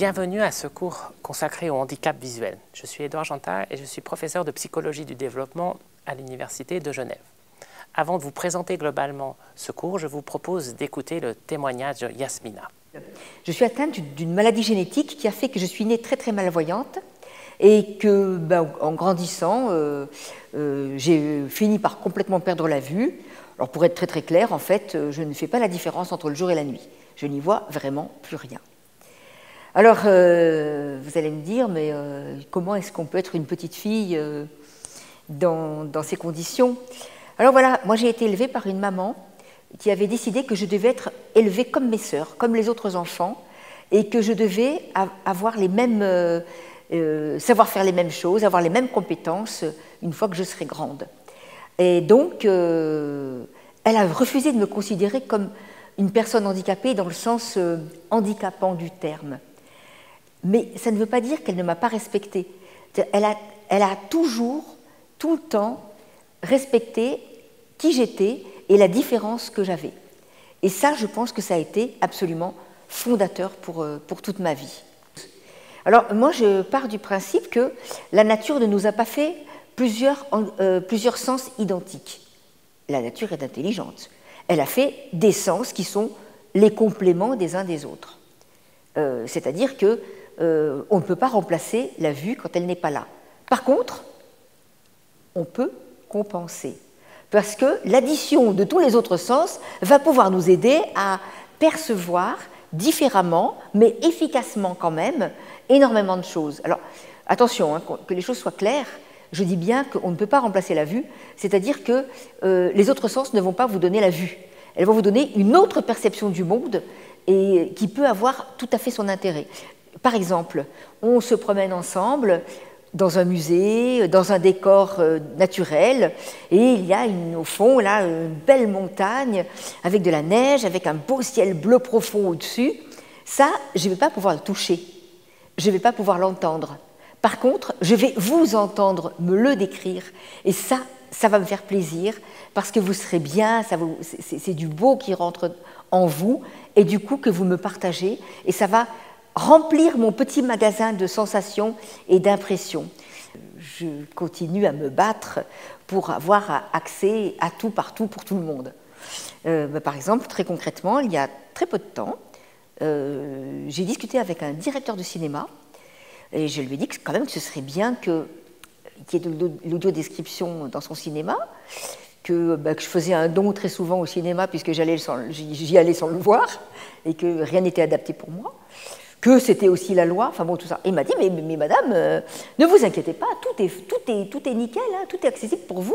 Bienvenue à ce cours consacré au handicap visuel. Je suis Édouard Jantard et je suis professeur de psychologie du développement à l'Université de Genève. Avant de vous présenter globalement ce cours, je vous propose d'écouter le témoignage de Yasmina. Je suis atteinte d'une maladie génétique qui a fait que je suis née très malvoyante et que, en grandissant, j'ai fini par complètement perdre la vue. Alors pour être très clair, en fait, je ne fais pas la différence entre le jour et la nuit. Je n'y vois vraiment plus rien. Alors, vous allez me dire, mais comment est-ce qu'on peut être une petite fille dans ces conditions? Alors voilà, moi j'ai été élevée par une maman qui avait décidé que je devais être élevée comme mes sœurs, comme les autres enfants, et que je devais avoir les mêmes, savoir faire les mêmes choses, avoir les mêmes compétences une fois que je serai grande. Et donc, elle a refusé de me considérer comme une personne handicapée dans le sens handicapant du terme. Mais ça ne veut pas dire qu'elle ne m'a pas respectée. Elle a toujours, tout le temps, respecté qui j'étais et la différence que j'avais. Et ça, je pense que ça a été absolument fondateur pour toute ma vie. Alors, moi, je pars du principe que la nature ne nous a pas fait plusieurs sens identiques. La nature est intelligente. Elle a fait des sens qui sont les compléments des uns des autres. C'est-à-dire que on ne peut pas remplacer la vue quand elle n'est pas là. Par contre, on peut compenser. Parce que l'addition de tous les autres sens va pouvoir nous aider à percevoir différemment, mais efficacement quand même, énormément de choses. Alors, attention, que les choses soient claires, je dis bien qu'on ne peut pas remplacer la vue, c'est-à-dire que les autres sens ne vont pas vous donner la vue. Elles vont vous donner une autre perception du monde et qui peut avoir tout à fait son intérêt. Par exemple, on se promène ensemble dans un musée, dans un décor naturel, et il y a au fond là, une belle montagne avec de la neige, avec un beau ciel bleu profond au-dessus. Ça, je ne vais pas pouvoir le toucher, je ne vais pas pouvoir l'entendre. Par contre, je vais vous entendre me le décrire, et ça va me faire plaisir, parce que vous serez bien, c'est du beau qui rentre en vous, et du coup que vous me partagez, et ça va remplir mon petit magasin de sensations et d'impressions. Je continue à me battre pour avoir accès à tout, partout, pour tout le monde. Par exemple, très concrètement, il y a très peu de temps, j'ai discuté avec un directeur de cinéma et je lui ai dit que quand même que ce serait bien qu'il y ait de l'audiodescription dans son cinéma, que je faisais un don très souvent au cinéma puisque j'y allais sans le voir et que rien n'était adapté pour moi, que c'était aussi la loi, enfin bon, tout ça. Et il m'a dit, mais madame, ne vous inquiétez pas, tout est nickel, hein, tout est accessible pour vous.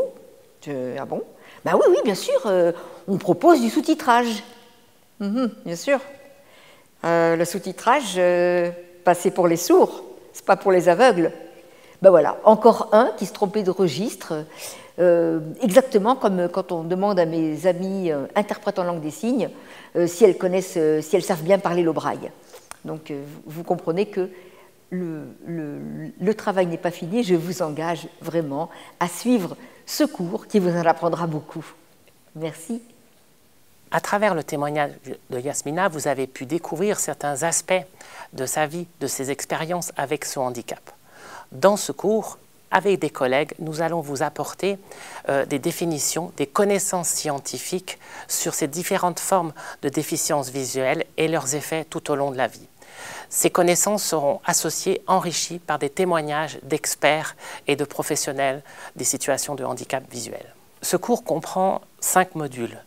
Ah bon? Oui, bien sûr, on propose du sous-titrage. Bien sûr. Le sous-titrage, c'est pour les sourds, c'est pas pour les aveugles. Voilà, encore un qui se trompait de registre, exactement comme quand on demande à mes amis interprètes en langue des signes si elles savent bien parler le braille. Donc, vous comprenez que le travail n'est pas fini. Je vous engage vraiment à suivre ce cours qui vous en apprendra beaucoup. Merci. À travers le témoignage de Yasmina, vous avez pu découvrir certains aspects de sa vie, de ses expériences avec ce handicap. Dans ce cours, avec des collègues, nous allons vous apporter des définitions, des connaissances scientifiques sur ces différentes formes de déficience visuelle et leurs effets tout au long de la vie. Ces connaissances seront associées, enrichies par des témoignages d'experts et de professionnels des situations de handicap visuel. Ce cours comprend 5 modules.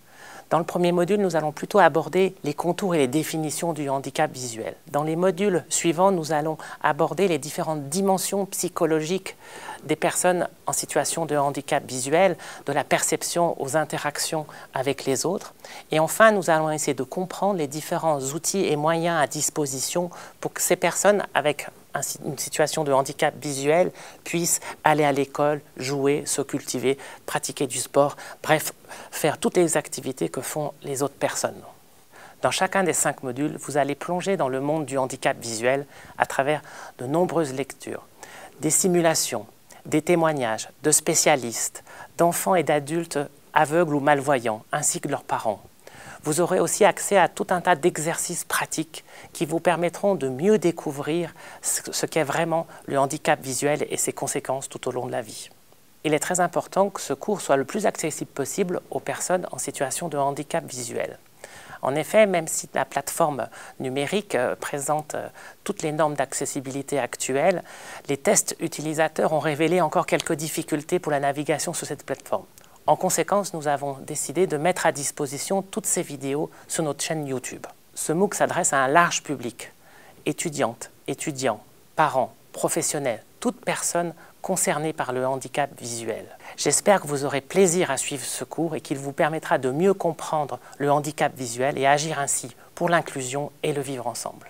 Dans le premier module, nous allons plutôt aborder les contours et les définitions du handicap visuel. Dans les modules suivants, nous allons aborder les différentes dimensions psychologiques des personnes en situation de handicap visuel, de la perception aux interactions avec les autres. Et enfin, nous allons essayer de comprendre les différents outils et moyens à disposition pour que ces personnes avec une situation de handicap visuel puissent aller à l'école, jouer, se cultiver, pratiquer du sport, bref, faire toutes les activités que font les autres personnes. Dans chacun des 5 modules, vous allez plonger dans le monde du handicap visuel à travers de nombreuses lectures, des simulations, des témoignages de spécialistes, d'enfants et d'adultes aveugles ou malvoyants, ainsi que leurs parents. Vous aurez aussi accès à tout un tas d'exercices pratiques qui vous permettront de mieux découvrir ce qu'est vraiment le handicap visuel et ses conséquences tout au long de la vie. Il est très important que ce cours soit le plus accessible possible aux personnes en situation de handicap visuel. En effet, même si la plateforme numérique présente toutes les normes d'accessibilité actuelles, les tests utilisateurs ont révélé encore quelques difficultés pour la navigation sur cette plateforme. En conséquence, nous avons décidé de mettre à disposition toutes ces vidéos sur notre chaîne YouTube. Ce MOOC s'adresse à un large public, étudiantes, étudiants, parents, professionnels, toute personne concernée par le handicap visuel. J'espère que vous aurez plaisir à suivre ce cours et qu'il vous permettra de mieux comprendre le handicap visuel et agir ainsi pour l'inclusion et le vivre ensemble.